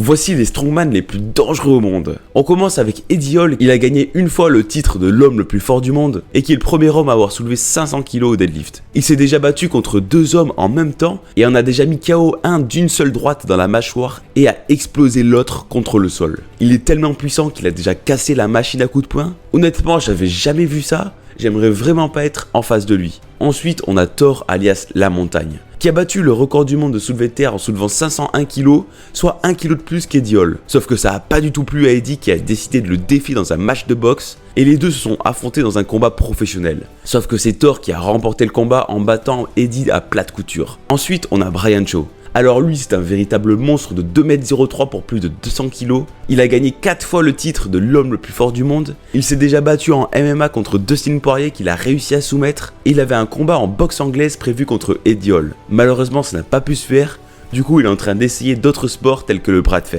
Voici les strongman les plus dangereux au monde. On commence avec Eddie Hall, il a gagné une fois le titre de l'homme le plus fort du monde et qui est le premier homme à avoir soulevé 500 kg au deadlift. Il s'est déjà battu contre 2 hommes en même temps et en a déjà mis KO un d'une seule droite dans la mâchoire et a explosé l'autre contre le sol. Il est tellement puissant qu'il a déjà cassé la machine à coups de poing. Honnêtement, j'avais jamais vu ça, j'aimerais vraiment pas être en face de lui. Ensuite, on a Thor alias La Montagne, qui a battu le record du monde de soulevé de terre en soulevant 501 kg, soit 1 kg de plus qu'Eddie Hall. Sauf que ça a pas du tout plu à Eddie qui a décidé de le défier dans un match de boxe, et les deux se sont affrontés dans un combat professionnel. Sauf que c'est Thor qui a remporté le combat en battant Eddie à plate couture. Ensuite, on a Brian Shaw. Alors lui, c'est un véritable monstre de 2,03 m pour plus de 200 kg. Il a gagné 4 fois le titre de l'homme le plus fort du monde. Il s'est déjà battu en MMA contre Dustin Poirier qu'il a réussi à soumettre. Et il avait un combat en boxe anglaise prévu contre Eddie Hall. Malheureusement, ça n'a pas pu se faire. Du coup, il est en train d'essayer d'autres sports tels que le bras de fer.